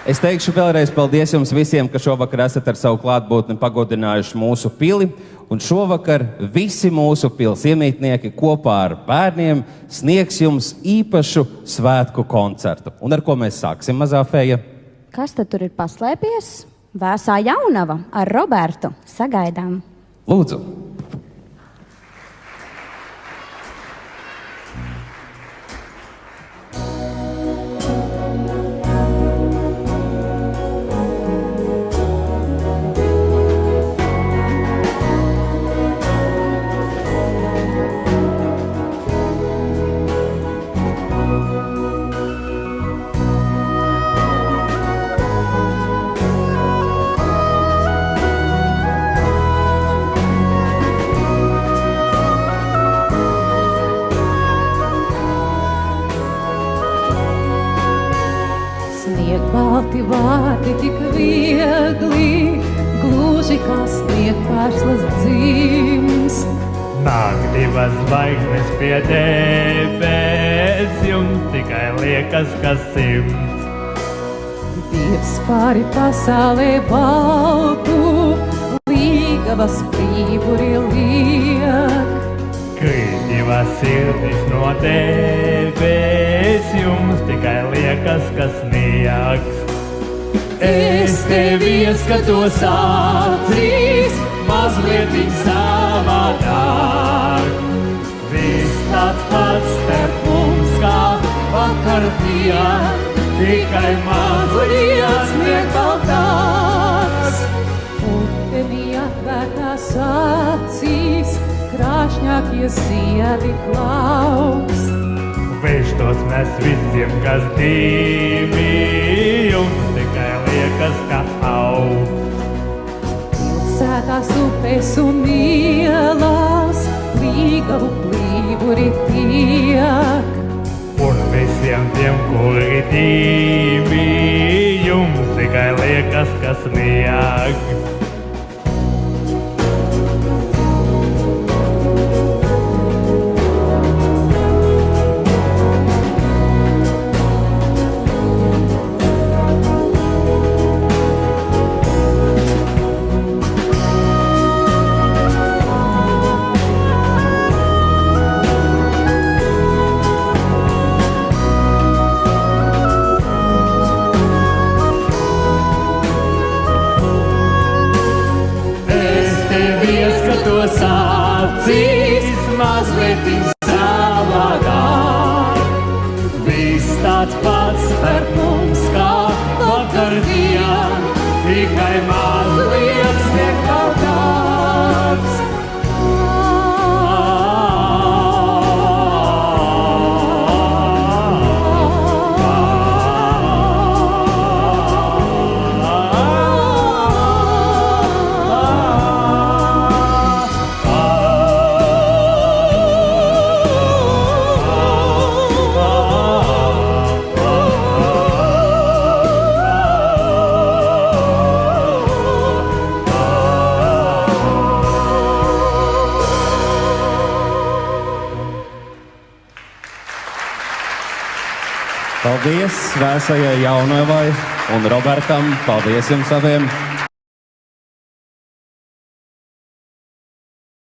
Es teikšu vēlreiz paldies jums visiem, ka šovakar esat ar savu klātbūtni pagodinājuši mūsu pili. Un šovakar visi mūsu pils iemītnieki kopā ar bērniem sniegs jums īpašu svētku koncertu. Un ar ko mēs sāksim, mazā Feja? Kas tad tur ir paslēpies? Vēsā jaunava ar Robertu. Sagaidām. Lūdzu. Balti vārdi tik viegli, gluži kā sniegpārslas dzimst. Nāk divas zvaigznes pie debes, jums tikai liekas, ka 100. Dievs pāri pasaulē baltu, līgavas prīvuri liek. Krīt divas sirdis no debes, jums tikai liekas, ka sniegs. Es tevi ieskatos acīs, mazliet savādāk. Viss tāds pats starp mums kā vakardien, tikai mazliet sniegbaltāks. Ūdenī atvērtās acīs, krāšņākie ziedi plaukst. Vežtos mēs visiem, kas divi, jums tikai liekas, ka augst. Pilsētās, upēs un ielās, līgavu plīvuri tiek. Un visiem tiem, kuri divi, jums tikai liekas, ka snieg. Acīs mazliet savādāk. Viss tāds pats starp mums kā vakardien, tikai mazliet sniegbaltāks. Paldies Vēsajai jaunavai un Robertam. Paldies jums abiem.